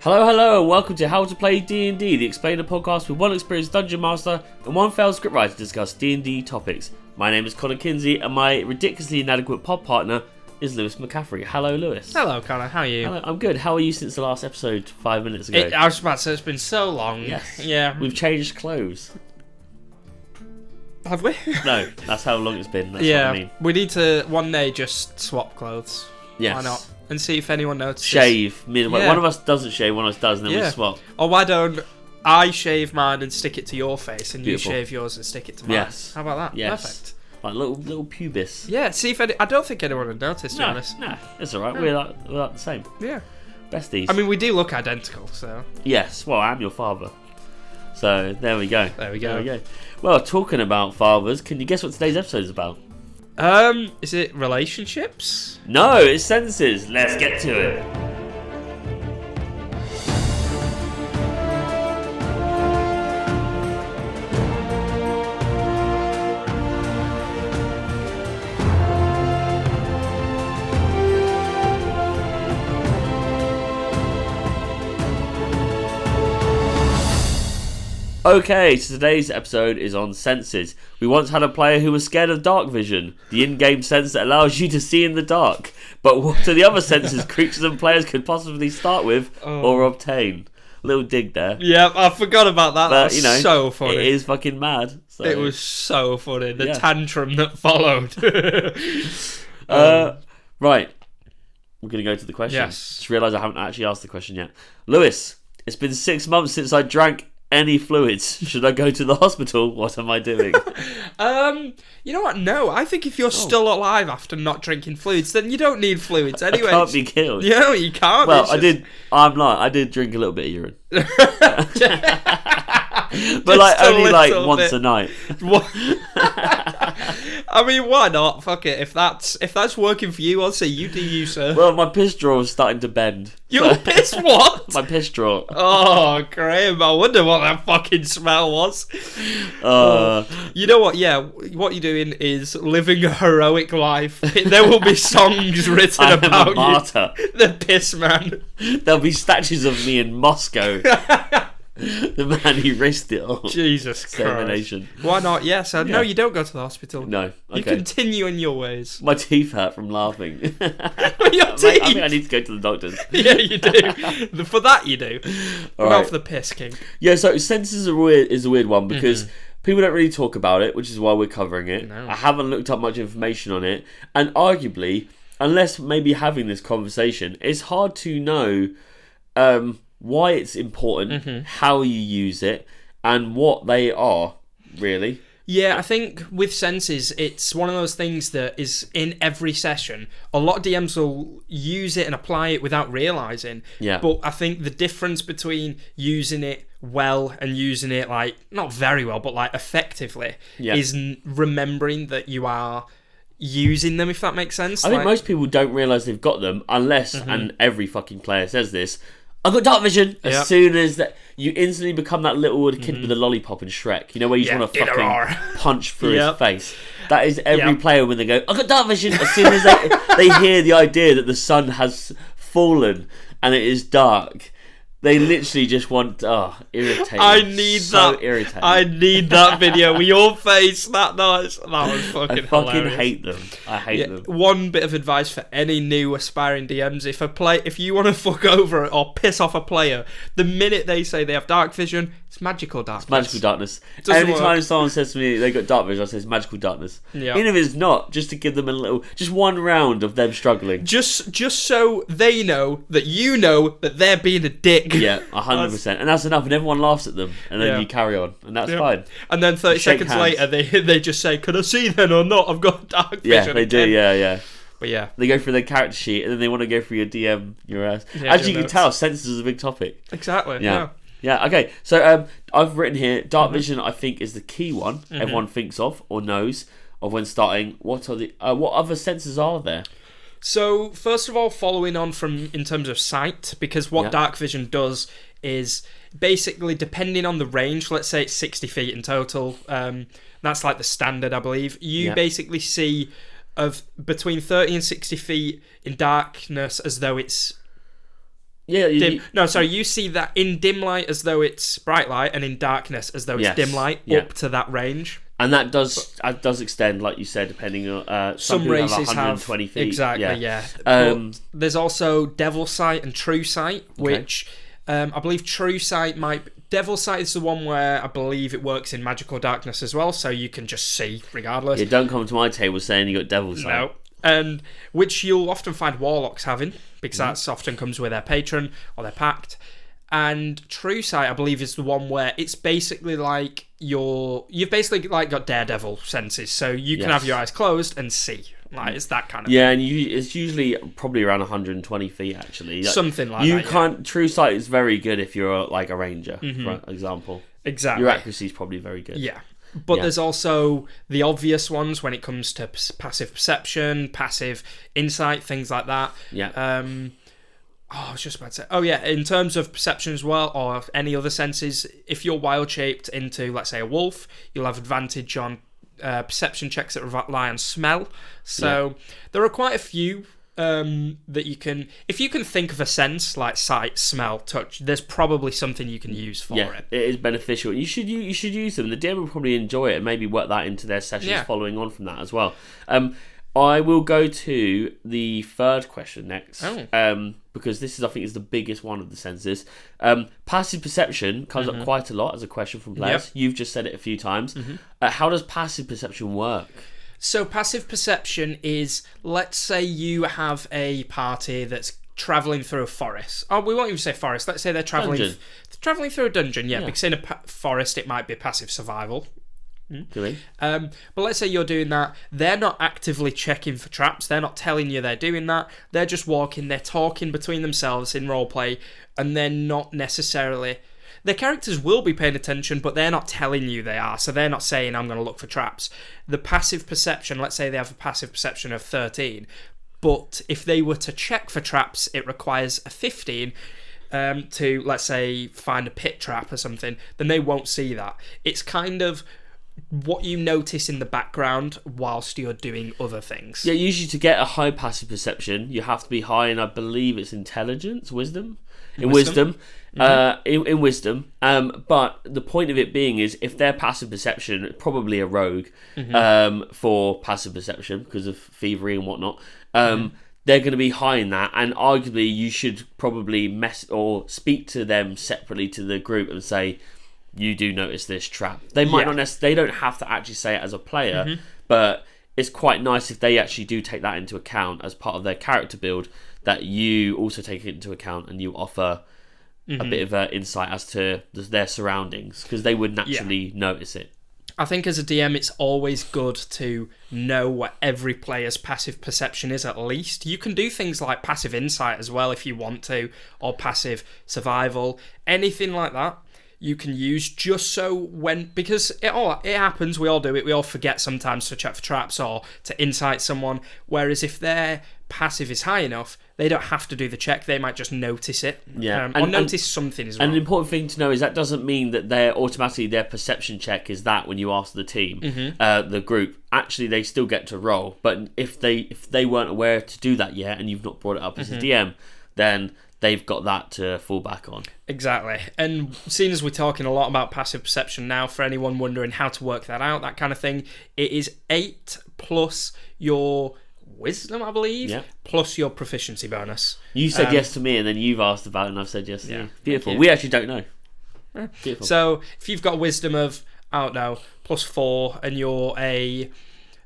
Hello, and welcome to How to Play D&D, the explainer podcast with one experienced dungeon master and one failed scriptwriter to discuss D&D topics. My name is Kinsey, and my ridiculously inadequate pod partner is Lewis McCaffery. Hello, Lewis. Hello, Connor. How are you? Hello, I'm good. How are you since the last episode 5 minutes ago? I was about to say, it's been so long. Yes. Yeah. We've changed clothes. Have we? No, that's how long it's been. That's yeah. what I mean. We need to one day just swap clothes. Yes. Why not? And see if anyone notices. Shave. Yeah. One of us doesn't shave, one of us does, and then we swap. Or why don't I shave mine and stick it to your face, and Beautiful. you shave yours and stick it to mine? Yes. How about that? Yes. Perfect. Like little pubis. Yeah, see if I don't think anyone would notice, to be honest. No, it's alright. We're like the same. Yeah. Besties. I mean, we do look identical, so. Yes, well, I'm your father. So, there we go. There we go. Well, talking about fathers, can you guess what today's episode is about? Is it relationships? No, it's senses. Let's get to it. Okay, so today's episode is on senses. We once had a player who was scared of dark vision, the in-game sense that allows you to see in the dark. But what are the other senses creatures and players could possibly start with or obtain? Little dig there. Yeah, I forgot about that. But, that was so funny. It is fucking mad. So. It was so funny. The tantrum that followed. Right. We're going to go to the question. Yes. Just realised I haven't actually asked the question yet. Lewis, it's been 6 months since I drank any fluids. Should I go to the hospital? What am I doing? You know what? No, I think if you're still alive after not drinking fluids, then you don't need fluids anyway. I can't be killed. No, you can't. Well, I did drink a little bit of urine. But like only like once a night. I mean, why not? Fuck it. If that's working for you, I'll say you do you, sir. Well, my piss drawer was starting to bend. Your piss what? My piss drawer. Oh, Graham, I wonder what that fucking smell was. You know what? Yeah, what you're doing is living a heroic life. There will be songs written about a martyr. You. The piss man. There'll be statues of me in Moscow. The man who risked it all. Jesus Christ. Why not? Yes. No, you don't go to the hospital. No. Okay. You continue in your ways. My teeth hurt from laughing. Your teeth? I think I need to go to the doctors. Yeah, you do. For that, you do. All Not right. for the piss king. Yeah, so senses is a weird one because people don't really talk about it, which is why we're covering it. No. I haven't looked up much information on it. And arguably, unless maybe having this conversation, it's hard to know why it's important, how you use it, and what they are, really. Yeah, I think with senses, it's one of those things that is in every session. A lot of DMs will use it and apply it without realising. Yeah. But I think the difference between using it well and using it, like, not very well, but, like, effectively, is remembering that you are using them, if that makes sense. I think most people don't realise they've got them unless, and every fucking player says this, I've got dark vision. As soon as that, you instantly become that little kid with a lollipop in Shrek. You know, where you just want to fucking punch through his face. That is every player when they go, I've got dark vision. As soon as they hear the idea that the sun has fallen and it is dark, they literally just want, irritating. I need that. Irritating. I need that video with your face. That was fucking hilarious. I fucking hate them. I hate them. One bit of advice for any new aspiring DMs: if you want to fuck over or piss off a player, the minute they say they have dark vision, it's magical darkness. It's magical darkness. Anytime someone says to me they got dark vision, I say it's magical darkness. Yeah. Even if it's not, just to give them just one round of them struggling. Just so they know that you know that they're being a dick. Yeah, 100%. And that's enough, and everyone laughs at them, and then you carry on, and that's fine. And then 30 seconds later, they just say, "Can I see then or not? I've got dark vision." Yeah, they do, yeah. But yeah. They go through their character sheet, and then they want to go through your DM, your ass. Yeah, as you can tell, senses is a big topic. Exactly, Yeah, okay. So I've written here, dark vision I think is the key one everyone thinks of or knows of when starting. What other senses are there? So, first of all, following on from in terms of sight, because what dark vision does is basically, depending on the range, let's say it's 60 feet in total, that's like the standard, I believe, you basically see of between 30 and 60 feet in darkness as though it's Yeah, you see that in dim light as though it's bright light, and in darkness as though it's dim light, up to that range. And that does extend, like you said, depending on some races have 120 feet. Exactly, but there's also Devil Sight and True Sight, which I believe True Sight Devil Sight is the one where I believe it works in magical darkness as well, so you can just see regardless. Yeah, don't come to my table saying you got Devil Sight. No. And which you'll often find Warlocks having, because that often comes with their patron or their pact. And True Sight, I believe, is the one where it's basically like you've basically like got Daredevil senses, so you can have your eyes closed and see. Like, it's that kind of thing. And it's usually probably around 120 feet, actually. Like, something like that. You can't. True Sight is very good if you're like a ranger, for example. Exactly. Your accuracy is probably very good. Yeah. But there's also the obvious ones when it comes to passive perception, passive insight, things like that. Yeah. I was just about to say... Oh, yeah, in terms of perception as well, or any other senses, if you're wild-shaped into, let's say, a wolf, you'll have advantage on perception checks that rely on smell. So there are quite a few that you can... If you can think of a sense, like sight, smell, touch, there's probably something you can use for it. It is beneficial. You should use them. The DM will probably enjoy it and maybe work that into their sessions following on from that as well. I will go to the third question next, because this is, I think, is the biggest one of the senses. Passive perception comes up quite a lot as a question from players. You've just said it a few times. How does passive perception work? So passive perception is, let's say you have a party that's travelling through a forest. Oh, we won't even say forest. Let's say they're travelling through a dungeon. Yeah, because in a forest it might be passive survival. But let's say you're doing that. They're not actively checking for traps. They're not telling you they're doing that. They're just walking. They're talking between themselves in roleplay, and they're not necessarily... Their characters will be paying attention, but they're not telling you they are. So they're not saying, I'm going to look for traps. The passive perception, let's say they have a passive perception of 13, but if they were to check for traps, it requires a 15 to, let's say, find a pit trap or something, then they won't see that. It's kind of what you notice in the background whilst you're doing other things. Yeah, usually to get a high passive perception, you have to be high in, I believe it's intelligence, wisdom? In wisdom. In wisdom. But the point of it being is, if their passive perception, probably a rogue for passive perception because of thievery and whatnot, they're going to be high in that, and arguably you should probably speak to them separately to the group and say, you do notice this trap. They might not necessarily, they don't have to actually say it as a player, but it's quite nice if they actually do take that into account as part of their character build, that you also take it into account and you offer a bit of insight as to their surroundings, because they would naturally notice it. I think as a DM, it's always good to know what every player's passive perception is, at least. You can do things like passive insight as well if you want to, or passive survival, anything like that. You can use just so because it happens, we all do it, we all forget sometimes to check for traps or to insight someone, whereas if their passive is high enough, they don't have to do the check, they might just notice it, or notice something as well. And an important thing to know is that doesn't mean that their perception check is that when you ask the team, the group, actually they still get to roll, but if they weren't aware to do that yet and you've not brought it up as a DM, then they've got that to fall back on. Exactly. And seeing as we're talking a lot about passive perception now, for anyone wondering how to work that out, that kind of thing, it is 8 plus your wisdom, I believe, plus your proficiency bonus. You said yes to me, and then you've asked about it, and I've said yes to you. Beautiful. We actually don't know. Beautiful. So if you've got wisdom of, I don't know, plus 4, and you're a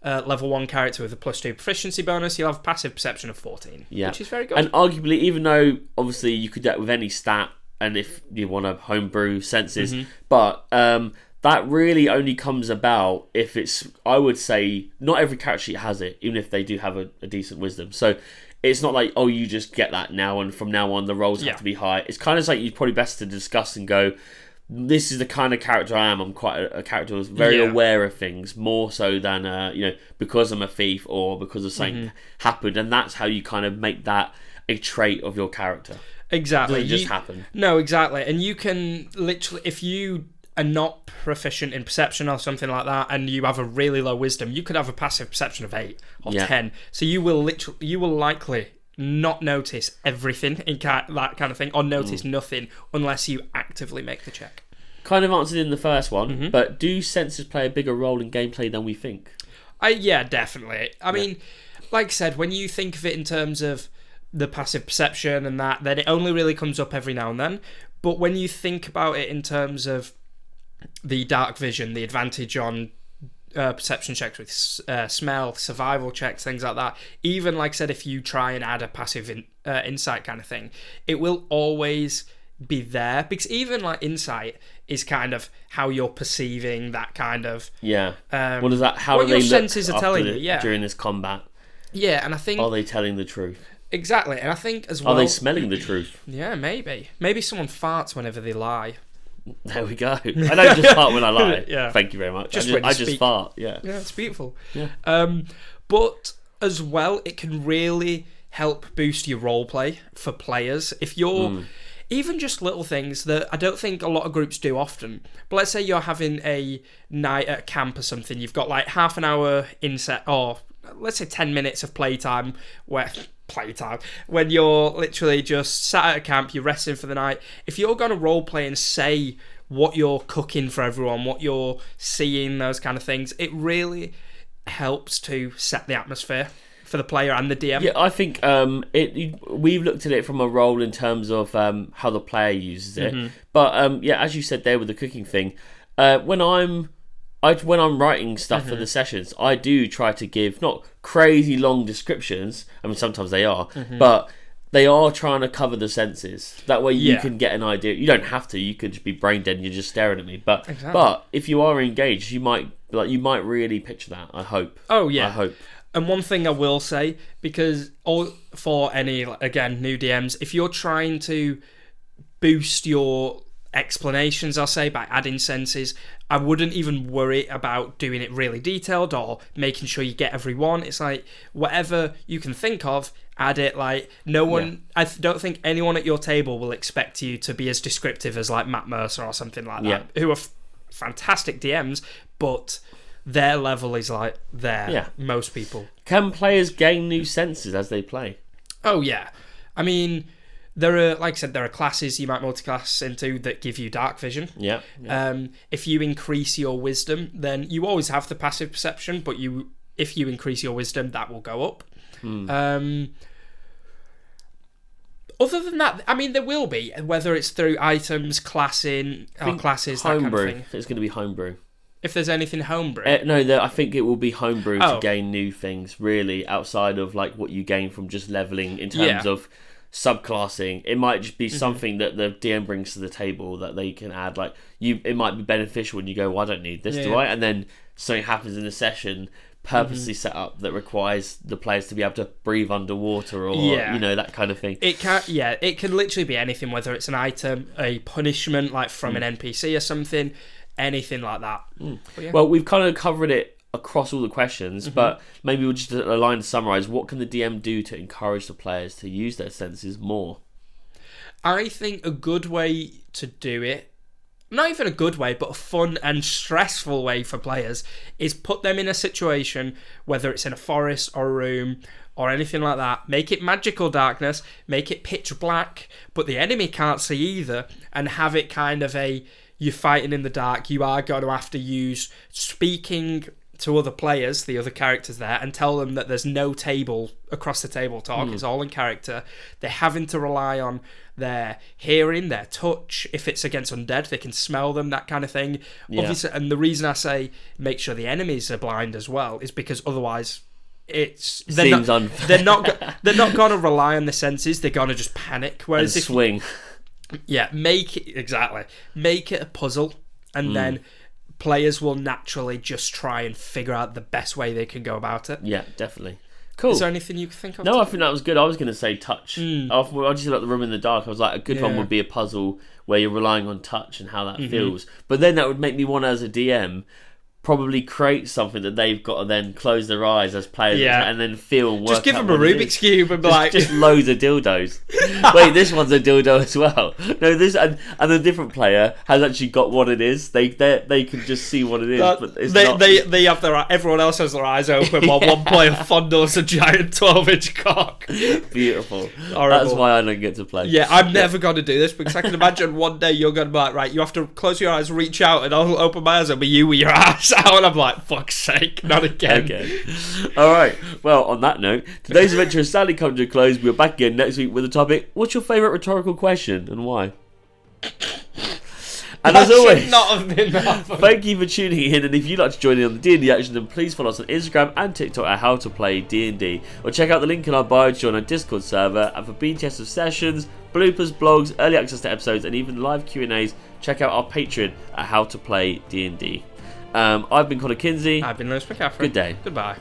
level 1 character with a plus 2 proficiency bonus, you'll have passive perception of 14, which is very good. And arguably, even though obviously you could do that with any stat, and if you want to homebrew senses, but that really only comes about if it's, I would say, not every character sheet has it, even if they do have a decent wisdom. So it's not like, you just get that now, and from now on the rolls have to be high. It's kind of like you're probably best to discuss and go, this is the kind of character I am. I'm quite a character who's very aware of things, more so than, because I'm a thief or because of something happened. And that's how you kind of make that a trait of your character. Exactly. It doesn't just happen. No, exactly. And you can literally, if you are not proficient in perception or something like that, and you have a really low wisdom, you could have a passive perception of 8 or 10. So you will likely not notice everything in that kind of thing, or notice nothing unless you actively make the check. Kind of answered in the first one, but do senses play a bigger role in gameplay than we think? Yeah, definitely. I mean, like I said, when you think of it in terms of the passive perception and that, then it only really comes up every now and then. But when you think about it in terms of the dark vision, the advantage on perception checks with smell, survival checks, things like that, even like I said, if you try and add a passive insight kind of thing, it will always be there, because even like insight is kind of how you're perceiving that kind of what is that? How what do your they senses look are telling you during this combat? Yeah, and I think, are they telling the truth? Exactly, and I think as well, are they smelling the truth? Yeah, maybe someone farts whenever they lie. There we go. I don't just fart when I lie. Yeah. Thank you very much. I just fart. Yeah, it's beautiful. Yeah. But as well, it can really help boost your roleplay for players if you're. Even just little things that I don't think a lot of groups do often. But let's say you're having a night at camp or something. You've got like half an hour inset, or let's say 10 minutes of playtime when you're literally just sat at a camp, you're resting for the night. If you're going to roleplay and say what you're cooking for everyone, what you're seeing, those kind of things, it really helps to set the atmosphere for the player and the DM. Yeah, I think we've looked at it from a role in terms of how the player uses it. But as you said there with the cooking thing, when I'm writing stuff for the sessions, I do try to give not crazy long descriptions. I mean, sometimes they are, but they are trying to cover the senses. That way you can get an idea. You don't have to. You could just be brain dead and you're just staring at me. But if you are engaged, you might really picture that. I hope. Oh yeah. I hope. And one thing I will say, because for any, again, new DMs, if you're trying to boost your explanations, I'll say, by adding senses, I wouldn't even worry about doing it really detailed or making sure you get every one. It's like, whatever you can think of, add it. Like, no one, I don't think anyone at your table will expect you to be as descriptive as like Matt Mercer or something like that, who are fantastic DMs, but their level is like there. Yeah. Most people. Can players gain new senses as they play? Oh yeah. I mean, there are, like I said, there are classes you might multiclass into that give you dark vision. Yeah. If you increase your wisdom, then you always have the passive perception, but if you increase your wisdom, that will go up. Other than that, I mean, there will be, whether it's through items, classes, that kind of thing. It's going to be homebrew. If there's anything homebrew? I think it will be homebrew to gain new things, really, outside of like what you gain from just leveling in terms of subclassing. It might just be something that the DM brings to the table that they can add. Like it might be beneficial when you go, well, I don't need this, do I? And then something happens in the session purposely set up that requires the players to be able to breathe underwater or that kind of thing. It can literally be anything, whether it's an item, a punishment like from an NPC or something. Anything like that. Well, we've kind of covered it across all the questions, but maybe we'll just a line to summarise. What can the DM do to encourage the players to use their senses more? I think a good way to do it, not even a good way, but a fun and stressful way for players, is put them in a situation, whether it's in a forest or a room or anything like that. Make it magical darkness, make it pitch black, but the enemy can't see either, and have it kind of you're fighting in the dark. You are going to have to use speaking to other players, the other characters there, and tell them that there's no table across the table talk. It's all in character. They're having to rely on their hearing, their touch. If it's against undead, they can smell them, that kind of thing. Obviously, and the reason I say make sure the enemies are blind as well is because otherwise they're not going to rely on the senses. They're going to just panic. Whereas and swing. Yeah, make it a puzzle, and then players will naturally just try and figure out the best way they can go about it. Yeah, definitely. Cool. Is there anything you can think of? No, I think that was good. I was going to say touch. I just looked at the room in the dark. I was like, a good one would be a puzzle where you're relying on touch and how that feels. But then that would make me want, as a DM, probably create something that they've got to then close their eyes as players and then feel and work. Just give out them a Rubik's Cube and be like... Just loads of dildos. Wait, this one's a dildo as well. No, this and the different player has actually got what it is. They can just see what it is, but it's not... They have everyone else has their eyes open while one player fondles a giant 12-inch cock. Beautiful. Horrible. That's why I don't get to play. Yeah, I'm never going to do this because I can imagine one day you're going to be like, right, you have to close your eyes, reach out, and I'll open my eyes, and be you with your ass out, and I'm like, fuck's sake, not again. Okay. All right. Well, on that note, today's adventure has sadly come to a close. We're back again next week with a topic. What's your favourite rhetorical question and why? And as always, not have been thank you for tuning in. And if you'd like to join in on the D&D action, then please follow us on Instagram and TikTok at How to Play D&D, or check out the link in our bio to join our Discord server. And for BTS of sessions, bloopers, blogs, early access to episodes, and even live Q&As, check out our Patreon at How to Play D&D. I've been Connor Kinsey. I've been Lewis McCaffery. Good day. Goodbye.